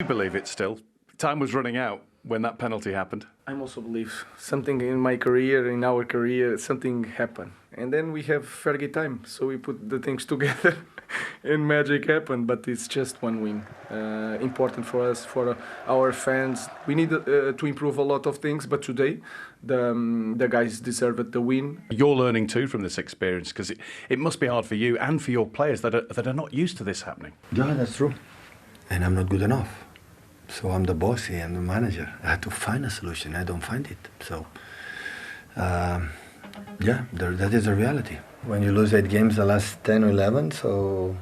You believe it still? Time was running out when that penalty happened. I also believe something in my career, in our career, something happened. And then we have very time, so we put the things together and magic happened, but it's just one win. Important for us, for our fans. We need to improve a lot of things, but today the guys deserved the win. You're learning too from this experience, because it must be hard for you and for your players that are not used to this happening. Yeah, that's true. And I'm not good enough. So I'm the boss here, I'm the manager. I had to find a solution, I don't find it. So, yeah, that is the reality. When you lose 8 games the last 10 or 11, so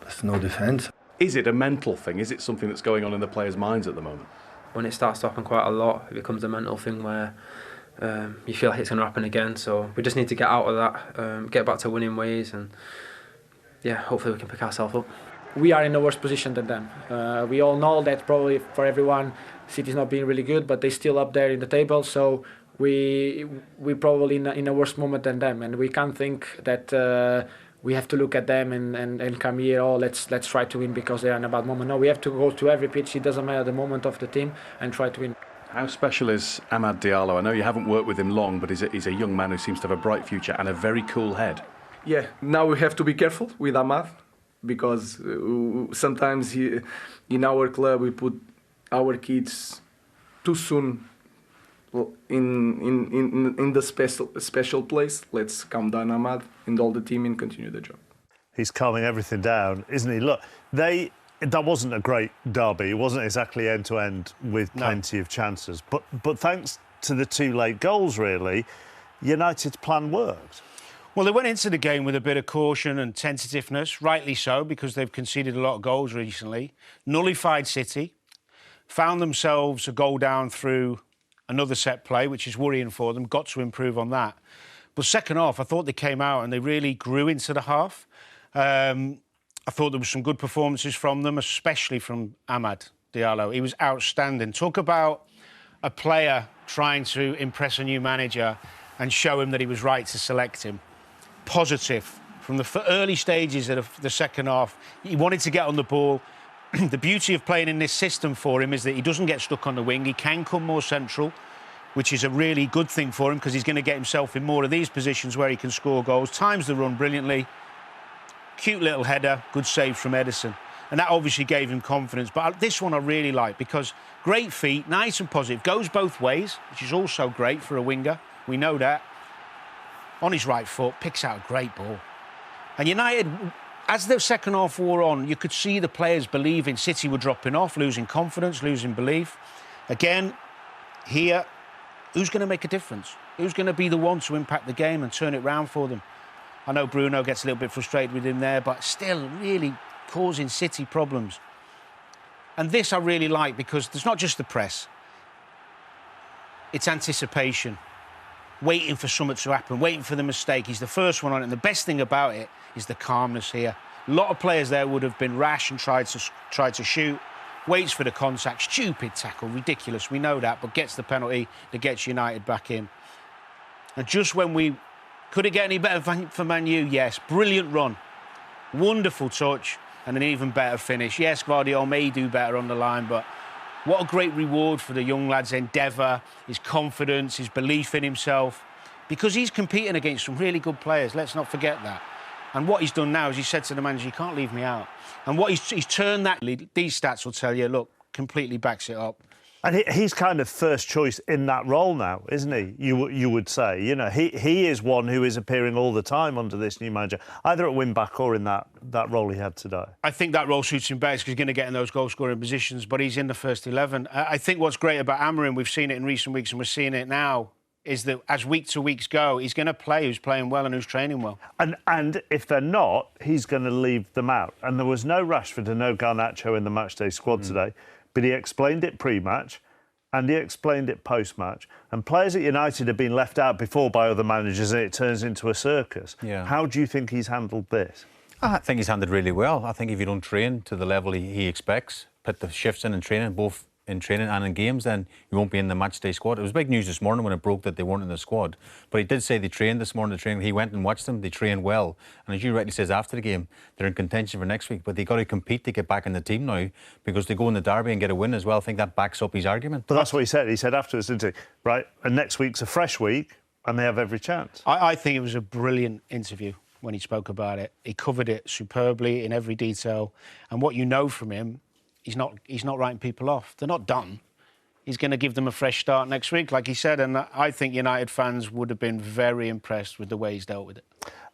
there's no defense. Is it a mental thing? Is it something that's going on in the players' minds at the moment? When it starts to happen quite a lot, it becomes a mental thing where you feel like it's going to happen again. So we just need to get out of that, get back to winning ways, and yeah, hopefully we can pick ourselves up. We are in a worse position than them. We all know that probably for everyone, City's not being really good, but they're still up there in the table. So we probably in a worse moment than them, and we can't think that we have to look at them and come here. Oh, let's try to win because they are in a bad moment. No, we have to go to every pitch. It doesn't matter the moment of the team and try to win. How special is Amad Diallo? I know you haven't worked with him long, but he's a young man who seems to have a bright future and a very cool head. Yeah, now we have to be careful with Amad, because sometimes in our club we put our kids too soon in the special place. Let's calm down Amad and all the team and continue the job. He's calming everything down, isn't he? Look, that wasn't a great derby. It wasn't exactly end-to-end with plenty of chances. But thanks to the 2 late goals, really, United's plan worked. Well, they went into the game with a bit of caution and tentativeness, rightly so, because they've conceded a lot of goals recently. Nullified City, found themselves a goal down through another set play, which is worrying for them, got to improve on that. But second half, I thought they came out and they really grew into the half. I thought there were some good performances from them, especially from Amad Diallo. He was outstanding. Talk about a player trying to impress a new manager and show him that he was right to select him. Positive from the early stages of the second half. He wanted to get on the ball. The beauty of playing in this system for him is that he doesn't get stuck on the wing. He can come more central, which is a really good thing for him because he's going to get himself in more of these positions where he can score goals. Times the run brilliantly. Cute little header, good save from Edison. And that obviously gave him confidence. But this one I really like because great feet, nice and positive, goes both ways, which is also great for a winger. We know that. On his right foot, picks out a great ball. And United, as the second half wore on, you could see the players believing City were dropping off, losing confidence, losing belief. Again, here, who's going to make a difference? Who's going to be the one to impact the game and turn it round for them? I know Bruno gets a little bit frustrated with him there, but still really causing City problems. And this I really like because there's not just the press. It's anticipation. Waiting for something to happen, waiting for the mistake. He's the first one on it. And the best thing about it is the calmness here. A lot of players there would have been rash and tried to shoot. Waits for the contact. Stupid tackle, ridiculous. We know that, but gets the penalty that gets United back in. And just when we... Could it get any better for Man U? Yes. Brilliant run. Wonderful touch and an even better finish. Yes, Guardiola may do better on the line, but what a great reward for the young lad's endeavour, his confidence, his belief in himself, because he's competing against some really good players. Let's not forget that. And what he's done now is he said to the manager, you can't leave me out. And what he's turned that... These stats will tell you, look, completely backs it up. And he's kind of first choice in that role now, isn't he? You would say, you know, he is one who is appearing all the time under this new manager, either at wing-back or in that role he had today. I think that role suits him best because he's going to get in those goal-scoring positions, but he's in the first 11. I think what's great about Amorim, we've seen it in recent weeks and we're seeing it now, is that as week to weeks go, he's going to play who's playing well and who's training well. And if they're not, he's going to leave them out. And there was no Rashford and no Garnacho in the matchday squad today. But he explained it pre-match and he explained it post-match. And players at United have been left out before by other managers and it turns into a circus. Yeah. How do you think he's handled this? I think he's handled really well. I think if you don't train to the level he expects, put the shifts in and training, both in training and in games, then you won't be in the match day squad. It was big news this morning when it broke that they weren't in the squad. But he did say they trained this morning. He went and watched them. They trained well. And as you rightly says after the game, they're in contention for next week. But they got to compete to get back in the team now because they go in the derby and get a win as well. I think that backs up his argument. But that's what he said. He said afterwards, didn't he? Right, and next week's a fresh week and they have every chance. I think it was a brilliant interview when he spoke about it. He covered it superbly in every detail. And what you know from him, he's not writing people off. They're not done. He's going to give them a fresh start next week, like he said. And I think United fans would have been very impressed with the way he's dealt with it.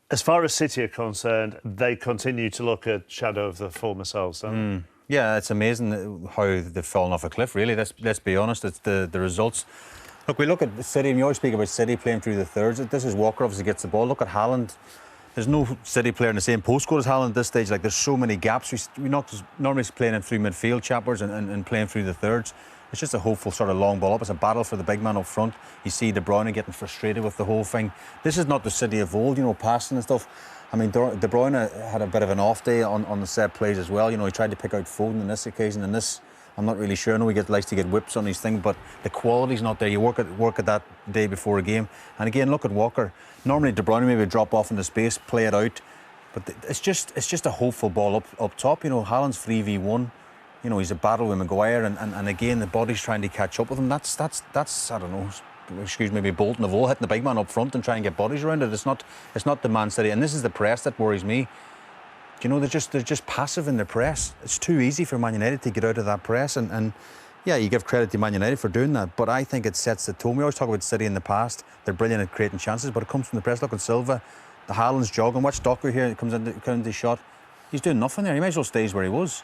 As far as City are concerned, they continue to look a shadow of the former selves, don't they? Yeah, it's amazing how they've fallen off a cliff, really. Let's be honest. It's the results. Look, we look at City, and you always speak about City playing through the thirds. This is Walker obviously gets the ball. Look at Haaland. There's no City player in the same postcode as Haaland at this stage. Like, there's so many gaps. We're not normally playing in through midfield chapters and playing through the thirds. It's just a hopeful sort of long ball up. It's a battle for the big man up front. You see De Bruyne getting frustrated with the whole thing. This is not the City of old, passing and stuff. I mean, De Bruyne had a bit of an off day on the set plays as well. He tried to pick out Foden on this occasion, and this, I'm not really sure. I know he likes to get whips on these things, but the quality's not there. You work at that day before a game. And again, look at Walker. Normally De Bruyne maybe drop off into space, play it out, but it's just a hopeful ball up top. Haaland's 3v1. He's a battle with Maguire, and again the body's trying to catch up with him. That's I don't know. Excuse me, Bolton of all hitting the big man up front and trying to get bodies around it. It's not the Man City, and this is the press that worries me. They're just passive in their press. It's too easy for Man United to get out of that press, and yeah, you give credit to Man United for doing that, but I think it sets the tone. We always talk about City in the past. They're brilliant at creating chances, but it comes from the press. Look at Silva, the Haaland's jogging. Watch Doku here. He comes into the shot. He's doing nothing there. He might as well stays where he was.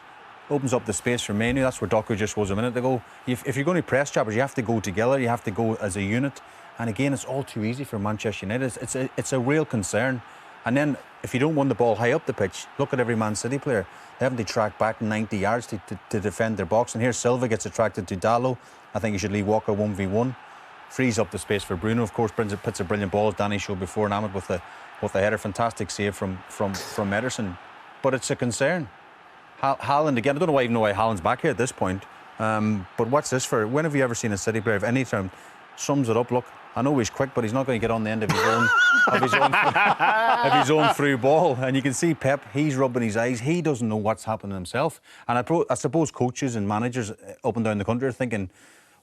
Opens up the space for Manu. That's where Doku just was a minute ago. If you're going to press choppers, you have to go together. You have to go as a unit. And again, it's all too easy for Manchester United. It's a real concern. And then if you don't win the ball high up the pitch, look at every Man City player. They haven't to track back 90 yards to defend their box. And here Silva gets attracted to Diallo. I think he should leave Walker 1v1. Frees up the space for Bruno. Of course, puts a brilliant ball, as Danny showed before, and Ahmed with the header. Fantastic save from Ederson. But it's a concern. Haaland again. I don't even know why Haaland's back here at this point. But what's this for? When have you ever seen a City player, if any time, sums it up? Look, I know he's quick, but he's not going to get on the end of his own through ball. And you can see Pep. He's rubbing his eyes. He doesn't know what's happening himself. And I suppose coaches and managers up and down the country are thinking,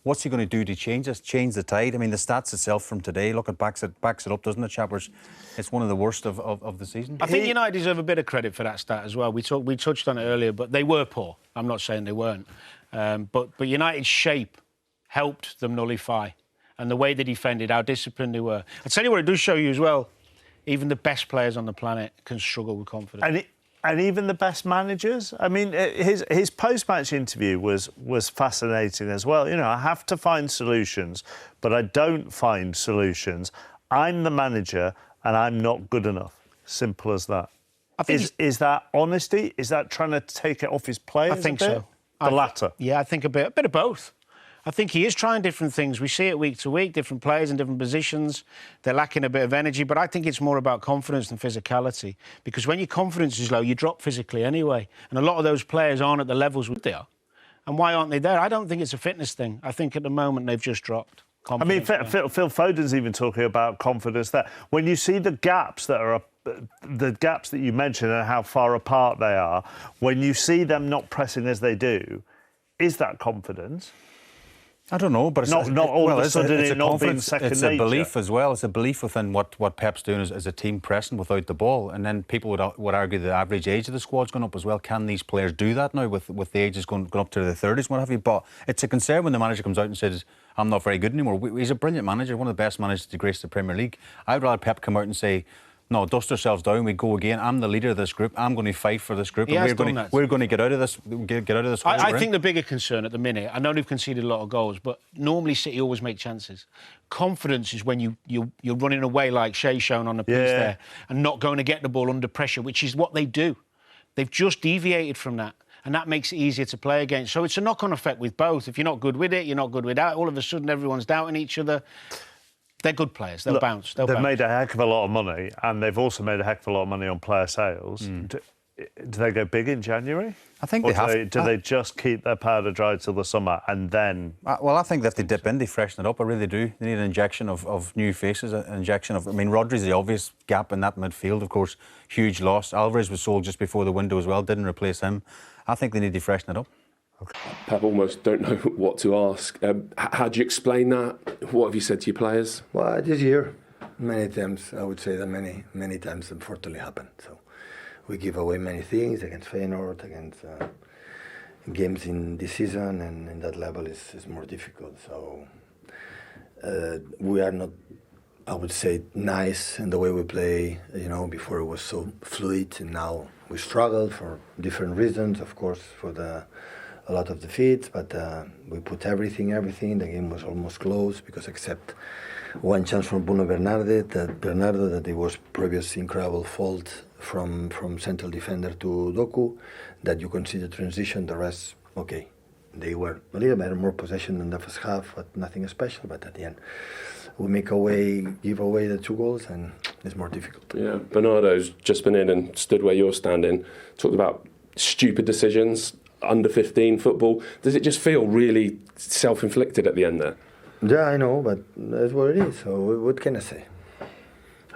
what's he going to do to change the tide? I mean, the stats itself from today, look, it backs it up, doesn't it, chappers? It's one of the worst of the season. I think United deserve a bit of credit for that stat as well. We touched on it earlier, but they were poor. I'm not saying they weren't. But United's shape helped them nullify. And the way they defended, how disciplined they were. I'll tell you what it does show you as well. Even the best players on the planet can struggle with confidence. And even the best managers. I mean, his post-match interview was fascinating as well. I have to find solutions, but I don't find solutions. I'm the manager and I'm not good enough. Simple as that. Is that honesty? Is that trying to take it off his players? I think a bit? so. The latter. Yeah, I think a bit of both. I think he is trying different things. We see it week to week, different players in different positions. They're lacking a bit of energy, but I think it's more about confidence than physicality. Because when your confidence is low, you drop physically anyway. And a lot of those players aren't at the levels they are. And why aren't they there? I don't think it's a fitness thing. I think at the moment they've just dropped. I mean, Phil Foden's even talking about confidence there. When you see the gaps that you mentioned and how far apart they are, when you see them not pressing as they do, is that confidence? I don't know, but it's not all of a sudden it's not being second nature. It's a belief as well. It's a belief within what Pep's doing as a team pressing without the ball. And then people would argue the average age of the squad's gone up as well. Can these players do that now with the ages going up to the 30s, what have you? But it's a concern when the manager comes out and says, I'm not very good anymore. He's a brilliant manager, one of the best managers to grace the Premier League. I'd rather Pep come out and say, no, dust ourselves down. We go again. I'm the leader of this group. I'm going to fight for this group. And we're going to get out of this. Get out of this. I think the bigger concern at the minute. I know they've conceded a lot of goals, but normally City always make chances. Confidence is when you're running away like Shea shown on the piece there, and not going to get the ball under pressure, which is what they do. They've just deviated from that. And that makes it easier to play against. So it's a knock-on effect with both. If you're not good with it, you're not good with that. All of a sudden, everyone's doubting each other. They're good players. They'll bounce. They've made a heck of a lot of money, and they've also made a heck of a lot of money on player sales. Do they go big in January? I think Or they have. do they just keep their powder dry till the summer and then? Well, I think that they dip in, they freshen it up. I really do. They need an injection of new faces, an injection of. I mean, Rodri's the obvious gap in that midfield, of course. Huge loss. Alvarez was sold just before the window as well. Didn't replace him. I think they need to freshen it up. Pep, almost don't know what to ask. How do you explain that? What have you said to your players? Well, this year, many times, I would say that many times unfortunately happened. So we give away many things against Feyenoord, against games in this season, and in that level is more difficult. So we are not, I would say, nice in the way we play. You know, before it was so fluid, and now we struggle for different reasons. Of course, for a lot of defeats, but we put everything. The game was almost closed because except one chance from Bruno Bernardo that it was previous incredible fault from central defender to Doku, that you can see the transition. The rest, okay, they were a little bit more possession in the first half, but nothing special. But at the end, we give away the 2 goals, and it's more difficult. Yeah, Bernardo's just been in and stood where you're standing, talked about stupid decisions, under 15 football. Does it just feel really self-inflicted at the end there? Yeah, I know, but that's what it is. So what can I say?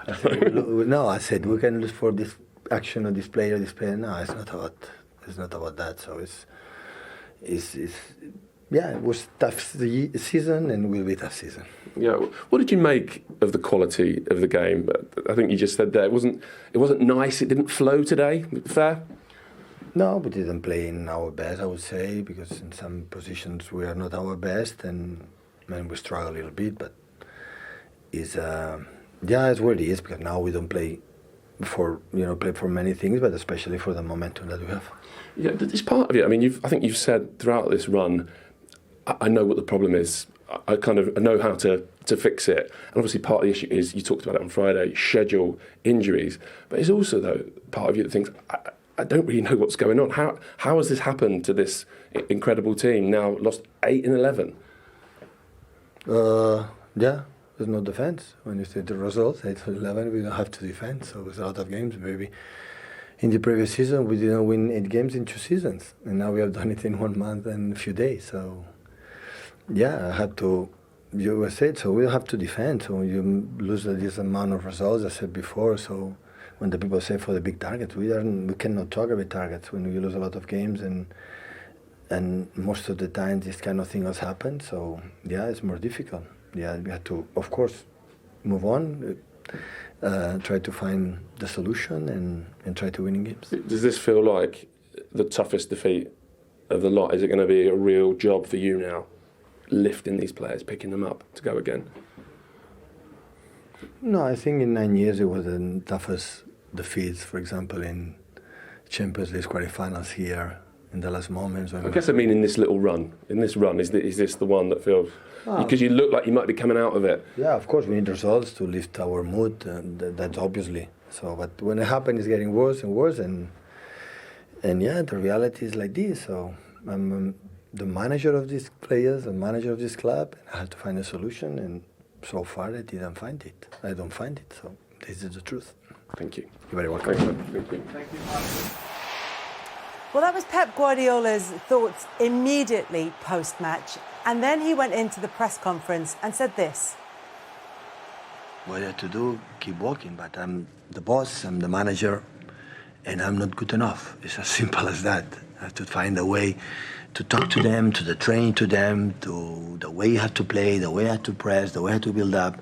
I said we can lose for this action of this player. No, it's not about that. So it was tough season and will be tough season. Yeah. What did you make of the quality of the game? I think you just said there it wasn't nice. It didn't flow today. Fair? No, we didn't play in our best, I would say, because in some positions we are not our best, and we struggle a little bit. But it's what it is, because now we don't play for many things, but especially for the momentum that we have. Yeah, it's part of it. I mean, I think you've said throughout this run, I know what the problem is. I know how to fix it. And obviously part of the issue is, you talked about it on Friday, schedule, injuries. But it's also, though, part of you that thinks, I don't really know what's going on. How has this happened to this incredible team, now lost 8 in 11? There's no defence. When you see the results, 8 in 11, we don't have to defend. So it's a lot of games. Maybe in the previous season, we didn't win 8 games in 2 seasons. And now we have done it in 1 month and a few days. So, I had to, you said, so we'll have to defend. So you lose this amount of results, I said before. So when the people say for the big targets, we cannot talk about targets when we lose a lot of games, and most of the time this kind of thing has happened. So it's more difficult. We have to, of course, move on, try to find the solution, and try to win games. Does this feel like the toughest defeat of the lot? Is it going to be a real job for you now, lifting these players, picking them up to go again? No, I think in 9 years it was the toughest defeats, for example, in Champions League quarterfinals here in the last moments. I guess I mean in this little run. In this run, is this the one that feels... Because you look like you might be coming out of it. Yeah, of course, we need results to lift our mood, that's obviously. So, but when it happens, it's getting worse and worse, and the reality is like this. So I'm the manager of these players, the manager of this club, and I have to find a solution, and so far I didn't find it. I don't find it, so this is the truth. Thank you. You're very welcome. Thank you. Well, that was Pep Guardiola's thoughts immediately post-match. And then he went into the press conference and said this. What I have to do, keep working, but I'm the boss, I'm the manager, and I'm not good enough. It's as simple as that. I have to find a way to talk to them, to the training to them, to the way you have to play, the way I have to press, the way I have to build up.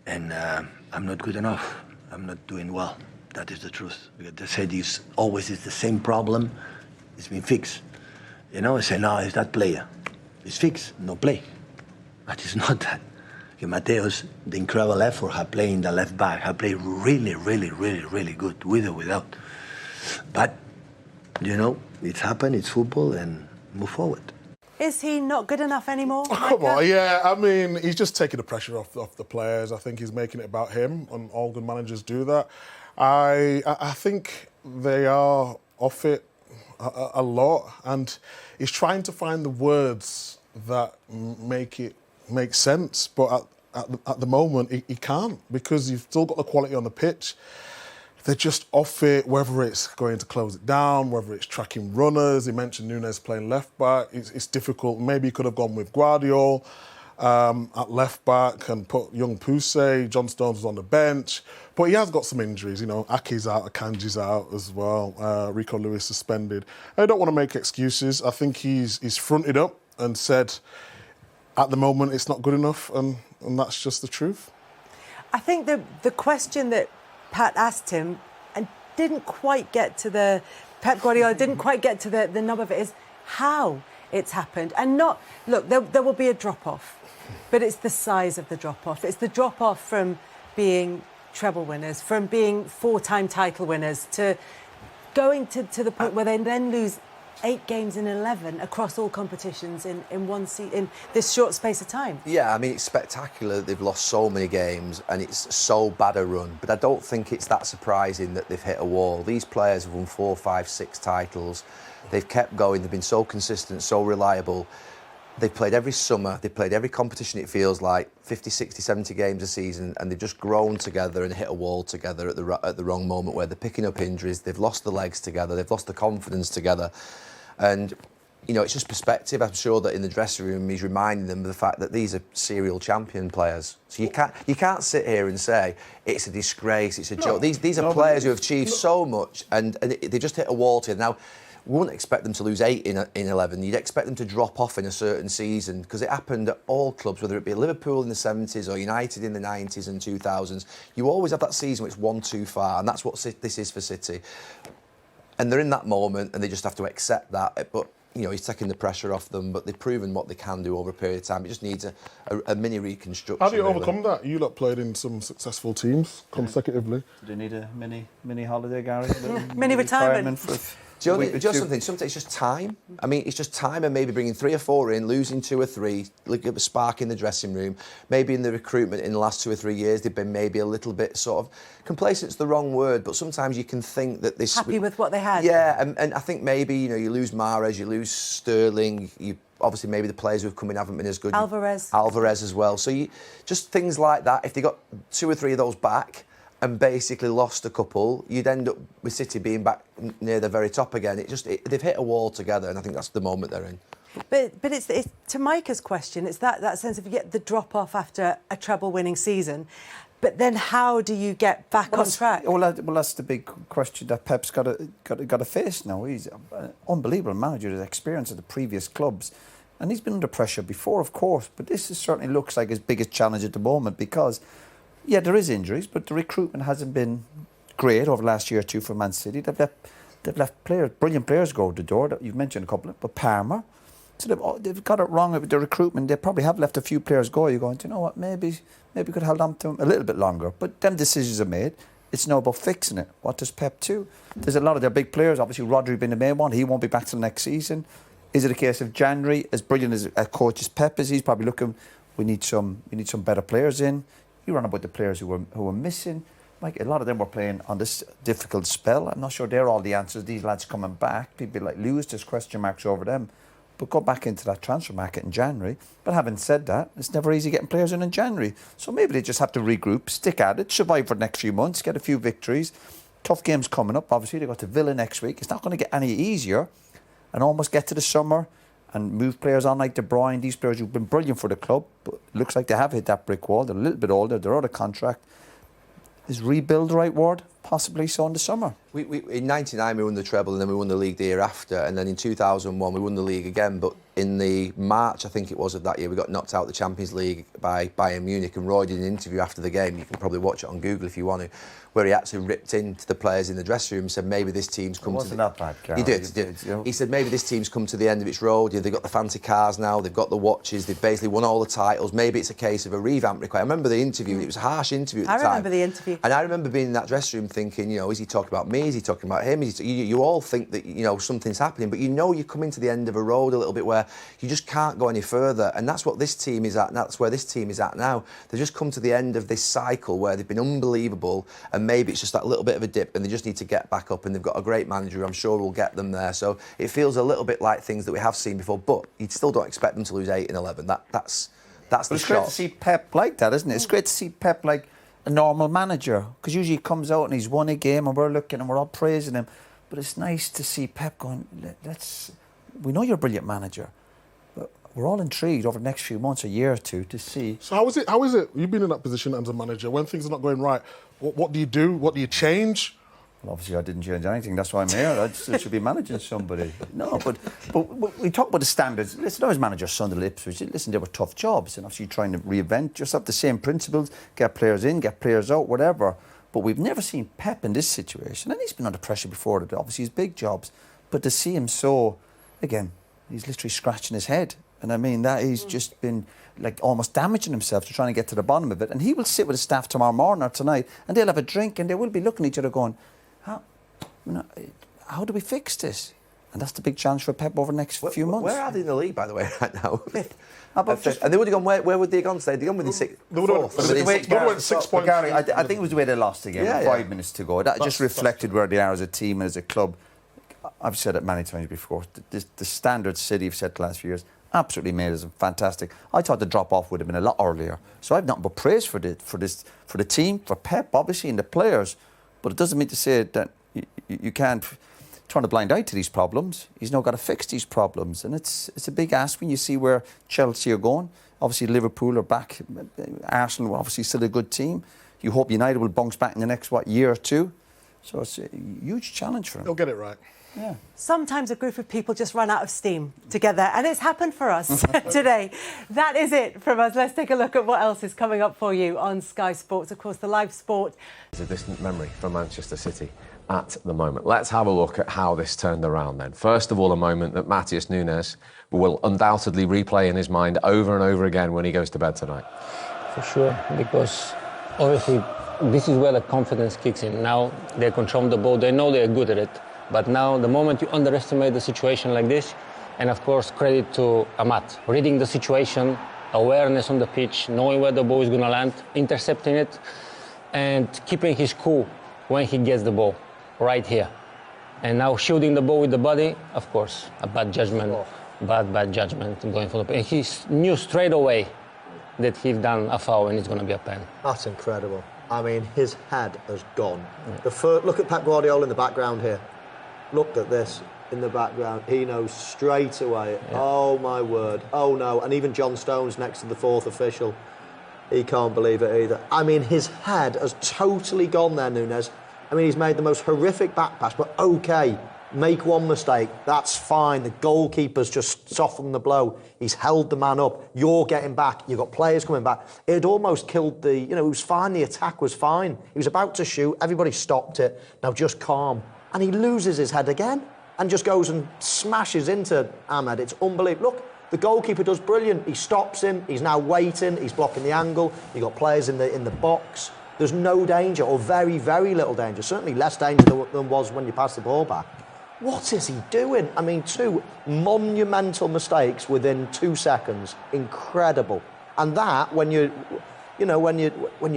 And I'm not good enough. I'm not doing well. That is the truth. Because they said it's always the same problem. It's been fixed. You know, I say, no, it's that player. It's fixed, no play. But it's not that. Mateos, the incredible effort, have played in the left back, have played really, really, really, really good, with or without. But, it's happened, it's football, and move forward. Is he not good enough anymore? Come on, yeah. I mean, he's just taking the pressure off the players. I think he's making it about him, and all good managers do that. I think they are off it a lot, and he's trying to find the words that make sense, but at the moment he can't, because you've still got the quality on the pitch. they're just off it, whether it's going to close it down, whether it's tracking runners. He mentioned Nunes playing left back. It's difficult. Maybe he could have gone with Guardiola at left back and put young Poussey. John Stones was on the bench. But he has got some injuries. You know, Aki's out, Akanji's out as well. Rico Lewis suspended. I don't want to make excuses. I think he's fronted up and said, at the moment, it's not good enough, and that's just the truth. I think the question that Pat asked him and didn't quite get to Pep Guardiola didn't quite get to the nub of it is how it's happened. And not, look, there will be a drop-off, but it's the size of the drop-off. It's the drop-off from being treble winners, from being 4-time title winners, to going to the point where they then lose 8 games in 11 across all competitions in this short space of time. Yeah, I mean, it's spectacular that they've lost so many games and it's so bad a run. But I don't think it's that surprising that they've hit a wall. These players have won 4, 5, 6 titles. They've kept going. They've been so consistent, so reliable. They've played every summer. They've played every competition, it feels like, 50, 60, 70 games a season, and they've just grown together and hit a wall together at the wrong moment where they're picking up injuries. They've lost the legs together. They've lost the confidence together. And, you know, it's just perspective. I'm sure that in the dressing room he's reminding them of the fact that these are serial champion players. So you can't sit here and say it's a disgrace, it's a joke. These are players who have achieved so much, and they just hit a wall together. Now, we wouldn't expect them to lose 8 in 11. You'd expect them to drop off in a certain season, because it happened at all clubs, whether it be Liverpool in the 70s or United in the 90s and 2000s. You always have that season which is one too far, and that's what this is for City. And they're in that moment, and they just have to accept that. But, you know, he's taking the pressure off them, but they've proven what they can do over a period of time. It just needs a mini reconstruction. How do you overcome that? You lot played in some successful teams consecutively. Do you need a mini holiday, Gary? Mini retirement. Do you know something? Sometimes it's just time. I mean, it's just time, and maybe bringing 3 or 4 in, losing 2 or 3, look at the spark in the dressing room. Maybe in the recruitment in the last 2 or 3 years, they've been maybe a little bit sort of complacent's the wrong word, but sometimes you can think that this happy with what they had. Yeah, and I think maybe you lose Mahrez, you lose Sterling, obviously maybe the players who have come in haven't been as good. Alvarez as well. So you just things like that. If they got 2 or 3 of those back and basically lost a couple, you'd end up with City being back near the very top again. They've hit a wall together, and I think that's the moment they're in. But it's to Micah's question, it's that sense of you get the drop off after a treble-winning season, but then how do you get back on track? Well, that's the big question that Pep's got to face now. He's an unbelievable manager, his experience at the previous clubs, and he's been under pressure before, of course. But this certainly looks like his biggest challenge at the moment, because yeah, there is injuries, but the recruitment hasn't been great over the last year or 2 for Man City. They've left players, brilliant players go out the door. You've mentioned a couple, but Parma. So they've got it wrong with the recruitment. They probably have left a few players go. You're going, do you know what, maybe we could have held on to them a little bit longer. But them decisions are made. It's now about fixing it. What does Pep do? There's a lot of their big players. Obviously, Rodri being the main one. He won't be back till next season. Is it a case of January, as brilliant as a coach as Pep is, he's probably looking, we need some better players in. You run about the players who were missing. Like, a lot of them were playing on this difficult spell. I'm not sure they're all the answers. These lads coming back, people like Lewis, there's question marks over them. But go back into that transfer market in January. But having said that, it's never easy getting players in January. So maybe they just have to regroup, stick at it, survive for the next few months, get a few victories. Tough games coming up, obviously. They got to Villa next week. It's not going to get any easier. And almost get to the summer and move players on like De Bruyne, these players who've been brilliant for the club, but it looks like they have hit that brick wall. They're a little bit older, they're out of contract. Is rebuild the right word? Possibly so in the summer. In '99 we won the treble, and then we won the league the year after, and then in 2001 we won the league again, but in the March, I think it was, of that year, we got knocked out of the Champions League by Bayern Munich, and Roy did an interview after the game, you can probably watch it on Google if you want to, where he actually ripped into the players in the dressing room and said maybe this team's come to the... That bad, Carol. He did. He said maybe this team's come to the end of its road. They've got the fancy cars now, they've got the watches, they've basically won all the titles. Maybe it's a case of a revamp required. I remember the interview, it was a harsh interview at the time. I remember the interview. And I remember being in that dressing room thinking, is he talking about me? Is he talking about him? You all think that, something's happening, but you're coming to the end of a road a little bit where you just can't go any further. And that's what this team is at, and that's where this team is at now. They've just come to the end of this cycle where they've been unbelievable, and maybe it's just that little bit of a dip, and they just need to get back up, and they've got a great manager who I'm sure will get them there. So it feels a little bit like things that we have seen before, but you still don't expect them to lose 8 in 11. That's the It's great to see Pep like that, isn't it? It's great to see Pep like a normal manager, because usually he comes out and he's won a game and we're looking and we're all praising him. But it's nice to see Pep going, we know you're a brilliant manager, but we're all intrigued over the next few months, a year or two, to see. So how is it? You've been in that position as a manager. When things are not going right, what do you do? What do you change? Well, obviously I didn't change anything. That's why I'm here. I still should be managing somebody. No, but we talk about the standards. Listen, I was manager of Sunderland Ipswich. Listen, they were tough jobs, and obviously trying to reinvent, just have the same principles, get players in, get players out, whatever. But we've never seen Pep in this situation, and he's been under pressure before. Obviously, his big jobs, but to see him so, again, he's literally scratching his head, and I mean that he's just been like almost damaging himself to trying to get to the bottom of it. And he will sit with his staff tomorrow morning or tonight, and they'll have a drink, and they will be looking at each other going, how do we fix this? And that's the big challenge for Pep over the next few months. Where are they in the league, by the way, right now? And they would have gone, where would they have gone today? They'd gone within six. They would have went 6 points. Gary, I think it was the way they lost again, 5 minutes to go. That just reflected where they are as a team and as a club. I've said it many times before. The standard City have set the last few years absolutely made us fantastic. I thought the drop-off would have been a lot earlier. So I've nothing but praise for the team, for Pep, obviously, and the players. But it doesn't mean to say that you can't turn a blind eye to these problems. He's now got to fix these problems, and it's a big ask when you see where Chelsea are going. Obviously, Liverpool are back. Arsenal are obviously still a good team. You hope United will bounce back in the next year or two. So it's a huge challenge for him. He'll get it right. Yeah. Sometimes a group of people just run out of steam together, and it's happened for us today. That is it from us. Let's take a look at what else is coming up for you on Sky Sports. Of course, the live sport. It's a distant memory for Manchester City at the moment. Let's have a look at how this turned around then. First of all, a moment that Matheus Nunes will undoubtedly replay in his mind over and over again when he goes to bed tonight. For sure, because obviously this is where the confidence kicks in. Now they control the ball, they know they're good at it. But now, the moment you underestimate the situation like this, and of course, credit to Amat, reading the situation, awareness on the pitch, knowing where the ball is going to land, intercepting it, and keeping his cool when he gets the ball, right here. And now shielding the ball with the body, of course, a bad judgment, bad judgment going for the. And he knew straight away that he'd done a foul and it's going to be a pen. That's incredible. I mean, his head has gone. Look at Pep Guardiola in the background here. Look at this in the background. He knows straight away. Yeah. Oh, my word. Oh, no. And even John Stones next to the fourth official. He can't believe it either. I mean, his head has totally gone there, Nunes. I mean, he's made the most horrific back pass, but OK, make one mistake. That's fine. The goalkeeper's just softened the blow. He's held the man up. You're getting back. You've got players coming back. It had almost killed it was fine. The attack was fine. He was about to shoot. Everybody stopped it. Now just calm. And he loses his head again and just goes and smashes into Ahmed. It's unbelievable. Look, the goalkeeper does brilliant. He stops him. He's now waiting. He's blocking the angle. You've got players in the box. There's no danger, or very, very little danger. Certainly less danger than was when you pass the ball back. What is he doing? I mean, 2 monumental mistakes within 2 seconds. Incredible. And that, when you're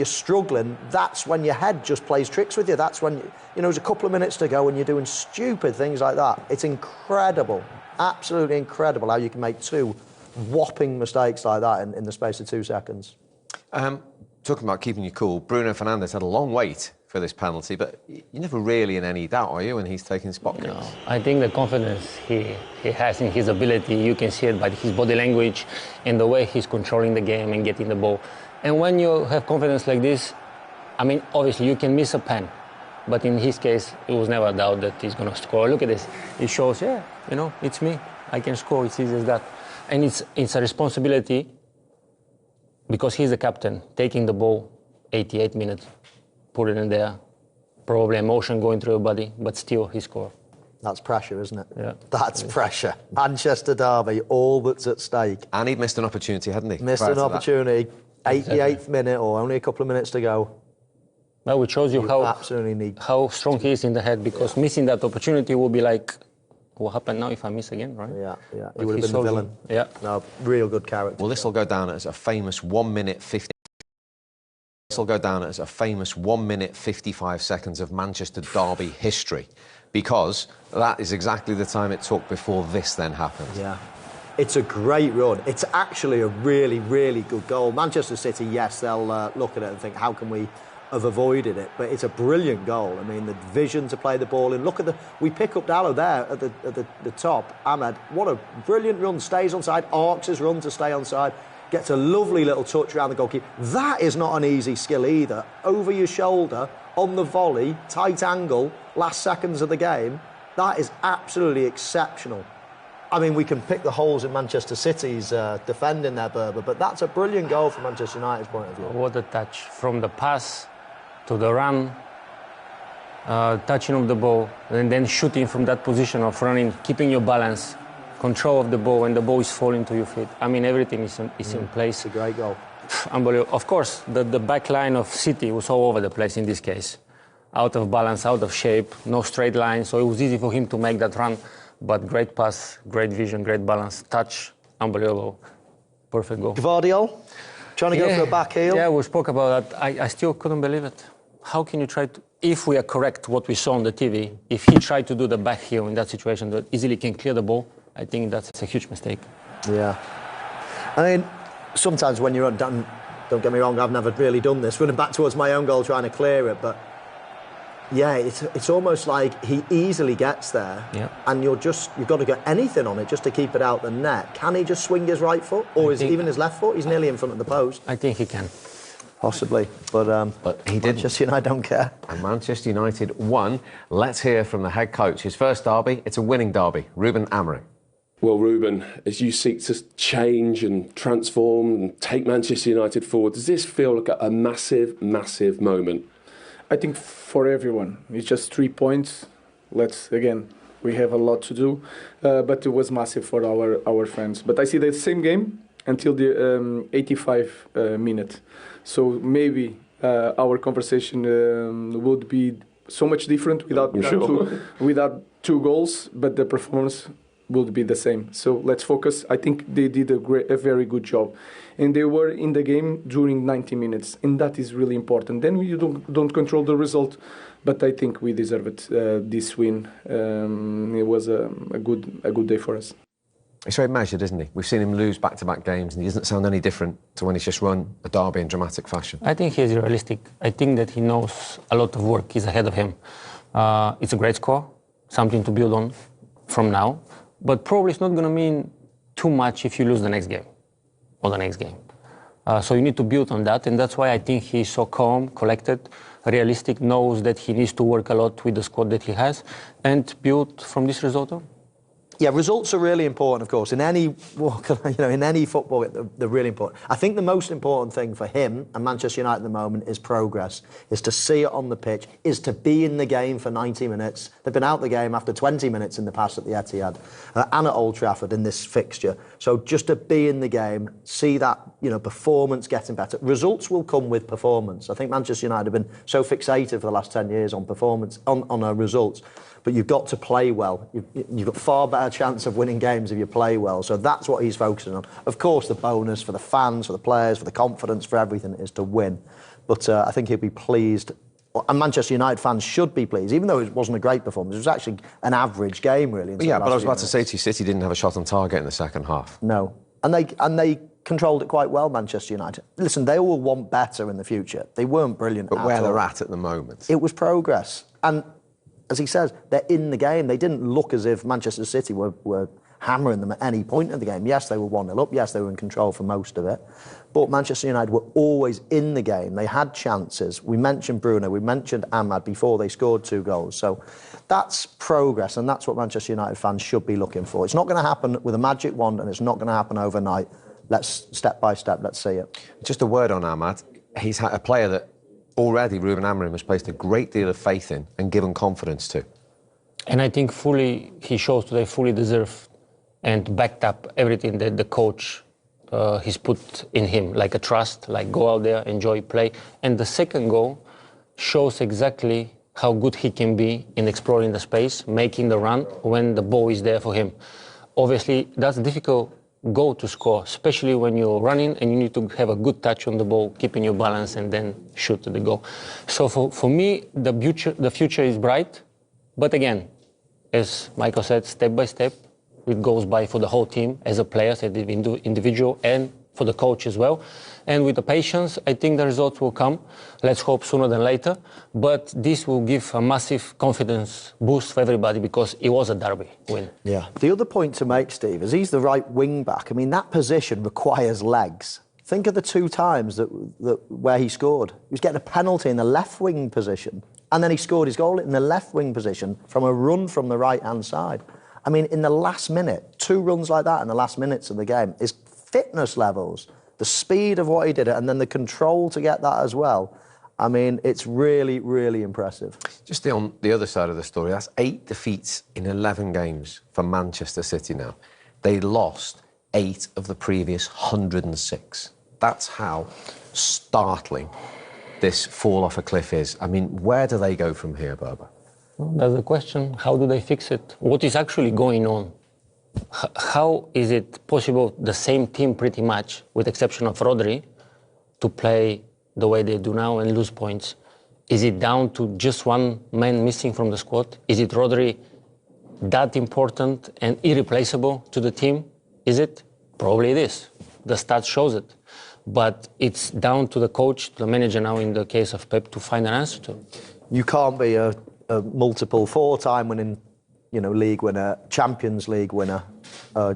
struggling, that's when your head just plays tricks with you. That's when, there's a couple of minutes to go and you're doing stupid things like that. It's incredible, absolutely incredible how you can make 2 whopping mistakes like that in the space of 2 seconds. Talking about keeping you cool, Bruno Fernandes had a long wait for this penalty, but you're never really in any doubt, are you, when he's taking spot kicks? No, I think the confidence he has in his ability, you can see it by his body language and the way he's controlling the game and getting the ball. And when you have confidence like this, I mean, obviously you can miss a pen, but in his case, it was never a doubt that he's going to score. Look at this. It shows, it's me. I can score. It's easy as that. And it's a responsibility because he's the captain, taking the ball 88 minutes, put it in there, probably emotion going through your body, but still he scored. That's pressure, isn't it? Yeah. That's pressure. Manchester derby, all that's at stake. And he'd missed an opportunity, hadn't he? Missed an opportunity. 88th minute, or only a couple of minutes to go. Well, it shows you how strong he is in the head, because missing that opportunity will be like, what happened now if I miss again, right? Yeah. He would have been the villain. Yeah. No, real good character. Well, this will go down as a famous 1 minute 50. This will go down as a famous 1 minute 55 seconds of Manchester derby history, because that is exactly the time it took before this then happened. Yeah. It's a great run. It's actually a really, really good goal. Manchester City, yes, they'll look at it and think, how can we have avoided it, but it's a brilliant goal. I mean, the vision to play the ball in. Look at we pick up Diallo there at the top. Ahmed, what a brilliant run, stays onside, arcs his run to stay onside, gets a lovely little touch around the goalkeeper. That is not an easy skill either. Over your shoulder, on the volley, tight angle, last seconds of the game. That is absolutely exceptional. I mean, we can pick the holes in Manchester City's defending there, Berber, but that's a brilliant goal from Manchester United's point of view. What a touch. From the pass to the run, touching of the ball, and then shooting from that position of running, keeping your balance, control of the ball when the ball is falling to your feet. I mean, everything is in place. It's a great goal. Unbelievable. Of course, the back line of City was all over the place in this case. Out of balance, out of shape, no straight line, so it was easy for him to make that run. But great pass, great vision, great balance, touch, unbelievable, perfect goal. Guardiola, trying to go for a back heel. Yeah, we spoke about that. I still couldn't believe it. How can you try to, if we are correct what we saw on the TV, if he tried to do the back heel in that situation that easily can clear the ball, I think that's a huge mistake. Yeah. I mean, sometimes when you're done, don't get me wrong, I've never really done this, running back towards my own goal trying to clear it, but yeah, it's almost like he easily gets there, and you've got to get anything on it just to keep it out the net. Can he just swing his right foot, or even his left foot? He's nearly in front of the post. I think he can. Possibly, but he didn't. Manchester United don't care. And Manchester United won. Let's hear from the head coach. His first derby, it's a winning derby. Ruben Amorim. Well, Ruben, as you seek to change and transform and take Manchester United forward, does this feel like a massive, massive moment? I think for everyone, it's just 3 points. We have a lot to do, but it was massive for our fans. But I see the same game until the 85 minute. So maybe our conversation would be so much different without two goals, but the performance would be the same. So let's focus. I think they did a very good job. And they were in the game during 90 minutes, and that is really important. Then you don't control the result, but I think we deserved this win. It was a good day for us. He's very measured, isn't he? We've seen him lose back-to-back games, and he doesn't sound any different to when he's just run a derby in dramatic fashion. I think he's realistic. I think that he knows a lot of work is ahead of him. It's a great score, something to build on from now, but probably it's not going to mean too much if you lose the next game. Or the next game. So you need to build on that, and that's why I think he's so calm, collected, realistic, knows that he needs to work a lot with the squad that he has, and build from this result on. Yeah, results are really important, of course. In any in any football, they're really important. I think the most important thing for him and Manchester United at the moment is progress, is to see it on the pitch, is to be in the game for 90 minutes. They've been out the game after 20 minutes in the past at the Etihad and at Old Trafford in this fixture. So just to be in the game, see that performance getting better. Results will come with performance. I think Manchester United have been so fixated for the last 10 years on performance, on results. But you've got to play well. You've got far better chance of winning games if you play well. So that's what he's focusing on. Of course, the bonus for the fans, for the players, for the confidence, for everything is to win. But I think he'll be pleased. And Manchester United fans should be pleased, even though it wasn't a great performance. It was actually an average game, really. Yeah, but I was about to say to you, City didn't have a shot on target in the second half. No. And they controlled it quite well, Manchester United. Listen, they will want better in the future. They weren't brilliant But where they're at the moment. It was progress. And as he says, they're in the game. They didn't look as if Manchester City were hammering them at any point of the game. Yes, they were 1-0 up. Yes, they were in control for most of it. But Manchester United were always in the game. They had chances. We mentioned Bruno. We mentioned Ahmad before they scored 2 goals. So that's progress, and that's what Manchester United fans should be looking for. It's not going to happen with a magic wand, and it's not going to happen overnight. Let's step by step, let's see it. Just a word on Ahmad. He's a player that already Ruben Amorim has placed a great deal of faith in and given confidence to. And I think he shows today fully deserved and backed up everything that the coach he's put in him, like a trust, like go out there, enjoy, play. And the second goal shows exactly how good he can be in exploring the space, making the run when the ball is there for him. Obviously, that's a difficult goal to score, especially when you're running and you need to have a good touch on the ball, keeping your balance and then shoot the goal. So for me, the future is bright. But again, as Michael said, step by step, it goes by for the whole team as a player, as an individual, and for the coach as well. And with the patience, I think the results will come. Let's hope sooner than later. But this will give a massive confidence boost for everybody because it was a derby win. Yeah. The other point to make, Steve, is he's the right wing back. I mean, that position requires legs. Think of the 2 times where he scored. He was getting a penalty in the left wing position, and then he scored his goal in the left wing position from a run from the right-hand side. I mean, in the last minute, 2 runs like that in the last minutes of the game, his fitness levels, the speed of what he did, and then the control to get that as well. I mean, it's really, really impressive. Just on the other side of the story, that's 8 defeats in 11 games for Manchester City now. They lost 8 of the previous 106. That's how startling this fall off a cliff is. I mean, where do they go from here, Berber? That's the question. How do they fix it? What is actually going on? How is it possible the same team pretty much, with exception of Rodri, to play the way they do now and lose points? Is it down to just one man missing from the squad? Is it Rodri that important and irreplaceable to the team? Is it? Probably it is. The stats shows it. But it's down to the coach, the manager now in the case of Pep, to find an answer to. You can't be a multiple 4-time winning, league winner, Champions League winner,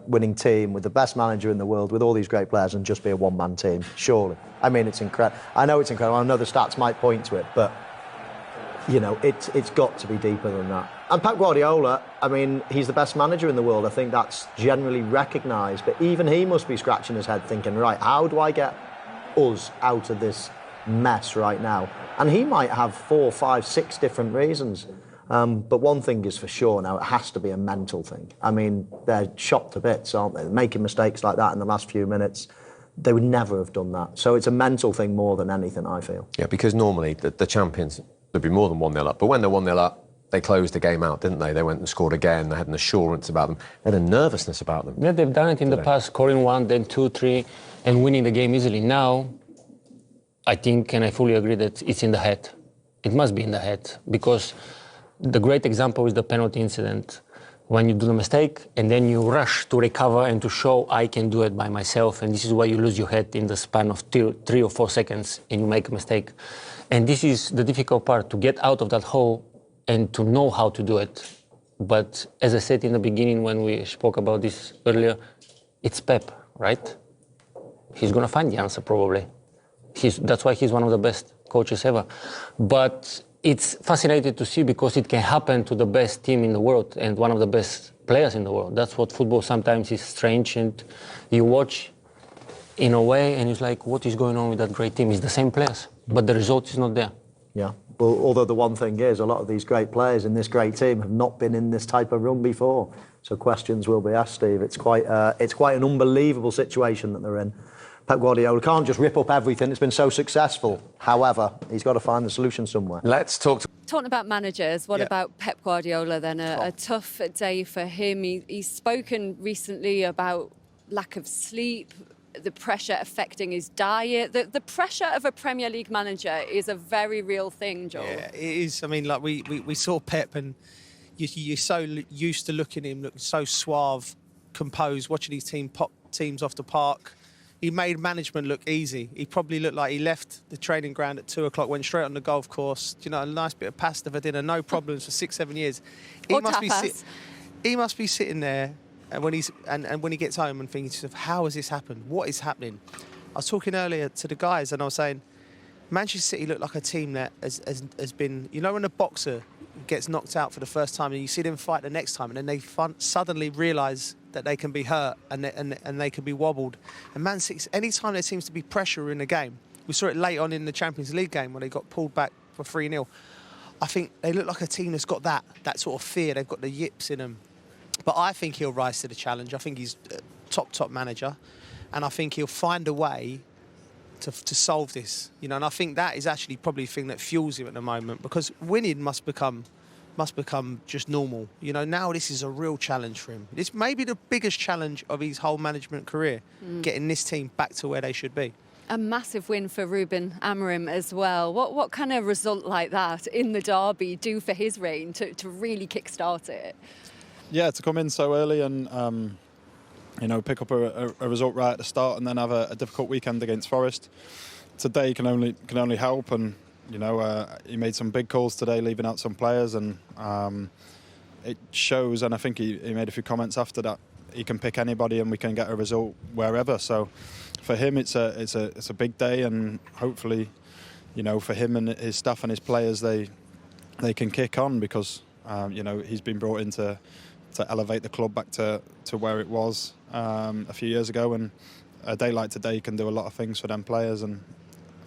winning team with the best manager in the world, with all these great players, and just be a one-man team, surely. I mean, it's incredible. I know it's incredible. I know the stats might point to it, but, it's got to be deeper than that. And Pep Guardiola, I mean, he's the best manager in the world. I think that's generally recognised. But even he must be scratching his head thinking, right, how do I get us out of this mess right now? And he might have 4, 5, 6 different reasons. But one thing is for sure now, it has to be a mental thing. I mean, they're shot to bits, aren't they? Making mistakes like that in the last few minutes. They would never have done that. So it's a mental thing more than anything, I feel. Yeah, because normally the champions, there'd be more than 1-0 up. But when they're 1-0 up, they closed the game out, didn't they? They went and scored again. They had an assurance about them. They had a nervousness about them. Yeah, they've done it in the past, scoring 1, then 2, 3, and winning the game easily. Now, I think, and I fully agree, that it's in the head. It must be in the head, because the great example is the penalty incident. When you do the mistake and then you rush to recover and to show I can do it by myself, and this is why you lose your head in the span of 3 or 4 seconds and you make a mistake. And this is the difficult part, to get out of that hole and to know how to do it. But as I said in the beginning when we spoke about this earlier, it's Pep, right? He's going to find the answer probably. That's why he's one of the best coaches ever. But it's fascinating to see, because it can happen to the best team in the world and one of the best players in the world. That's what football sometimes is strange, and you watch in a way and it's like, what is going on with that great team? It's the same players, but the result is not there. Yeah. Well, although the one thing is, a lot of these great players in this great team have not been in this type of run before. So questions will be asked, Steve. It's quite an unbelievable situation that they're in. Pep Guardiola can't just rip up everything. It's been so successful. However, he's got to find the solution somewhere. Let's talk. Talking about managers, what about Pep Guardiola then? A tough day for him. He's spoken recently about lack of sleep, the pressure affecting his diet. The pressure of a Premier League manager is a very real thing, Joel. Yeah, it is. I mean, like we saw Pep, and you're so used to looking at him, looking so suave, composed, watching his team pop teams off the park. He made management look easy. He probably looked like he left the training ground at 2 o'clock, went straight on the golf course, a nice bit of pasta for dinner, no problems for 6, 7 years. He must be sitting there, and when he gets home and thinking, how has this happened? What is happening? I was talking earlier to the guys, and I was saying, Manchester City look like a team that has been, when a boxer gets knocked out for the first time and you see them fight the next time, and then they suddenly realise that they can be hurt and they can be wobbled. And Man City, any time there seems to be pressure in the game, we saw it late on in the Champions League game when they got pulled back for 3-0. I think they look like a team that's got that sort of fear. They've got the yips in them. But I think he'll rise to the challenge. I think he's a top manager, and I think he'll find a way to solve this. And I think that is actually probably the thing that fuels him at the moment, because winning must become just normal. Now this is a real challenge for him. This may be the biggest challenge of his whole management career, getting this team back to where they should be. A massive win for Ruben Amorim as well. What kind of result like that in the derby do for his reign to really kick-start it? Yeah, to come in so early and pick up a result right at the start and then have a difficult weekend against Forest. Today can only help, and he made some big calls today, leaving out some players, and it shows. And I think he made a few comments after that. He can pick anybody, and we can get a result wherever. So for him, it's a big day, and hopefully, for him and his staff and his players, they can kick on, because he's been brought in to elevate the club back to where it was a few years ago, and a day like today can do a lot of things for them players, and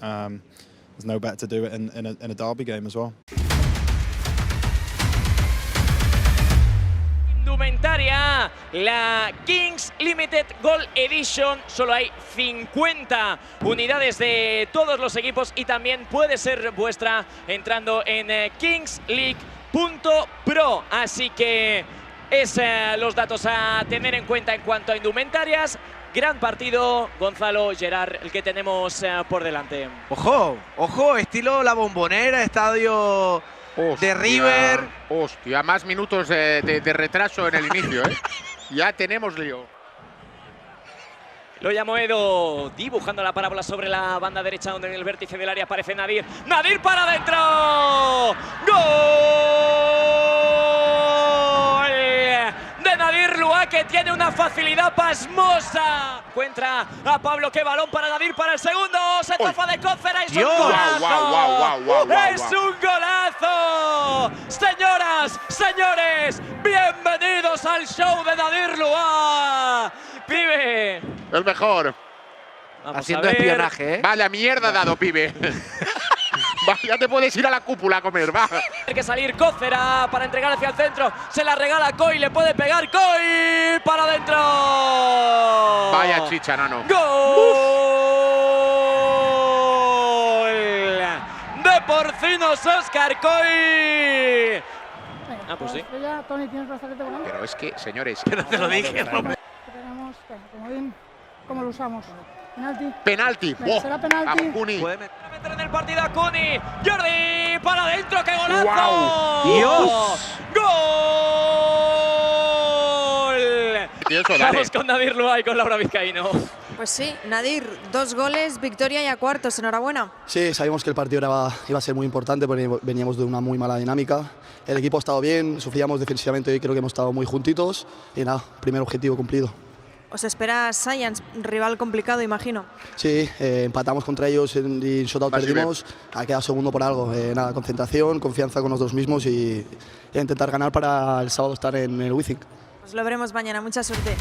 there's no better to do it in a derby game as well. Indumentaria, la Kings Limited Gold Edition, solo hay 50 unidades de todos los equipos y también puede ser vuestra entrando en kingsleague.pro, así que es los datos a tener en cuenta en cuanto a indumentarias. Gran partido, Gonzalo, Gerard, el que tenemos por delante. Ojo, ojo, estilo La Bombonera, estadio de River. Hostia, más minutos de retraso en el inicio, ¿eh? Ya tenemos lío. Lo llamó Edo, dibujando la parábola sobre la banda derecha, donde en el vértice del área aparece Nadir. ¡Nadir para adentro! ¡Gol! De Nadir Lua, que tiene una facilidad pasmosa. Encuentra a Pablo, qué balón para Nadir para el segundo. Se tafa de Cócera, es un golazo. ¡Es un golazo! Señoras, señores, bienvenidos al show de Nadir Lua. Pibe. El mejor. Haciendo espionaje, ¿eh? Vaya mierda dado, pibe. Va, ya te puedes ir a la cúpula a comer, va. Hay que salir Cócera para entregar hacia el centro. Se la regala Coy, le puede pegar Coy para adentro. Vaya chicha, nano. ¡Gol! De Porcinos Óscar Coy. Ah, pues sí. Tony, tienes brazalete con él. Pero es que, señores, que no te lo dije, hombre. Tenemos, comodín, ¿cómo lo usamos? Penalti. Penalti. Será penalti. Vamos, Cuni. Puede meter en el partido a Cuni. Jordi para adentro, qué golazo. ¡Guau! ¡Dios! ¡Gol! Vamos con Nadir Lua y con Laura Vizcaíno. Pues sí, Nadir, 2 goles, victoria y a cuartos, enhorabuena. Sí, sabíamos que el partido iba a ser muy importante porque veníamos de una muy mala dinámica. El equipo ha estado bien, sufríamos defensivamente y creo que hemos estado muy juntitos. Y nada, primer objetivo cumplido. Os espera Science, rival complicado, imagino. Sí, empatamos contra ellos y en shootout perdimos. Ha quedado segundo por algo. Nada, concentración, confianza con nosotros mismos y intentar ganar para el sábado estar en el Wizzing. Pues lo veremos mañana, mucha suerte.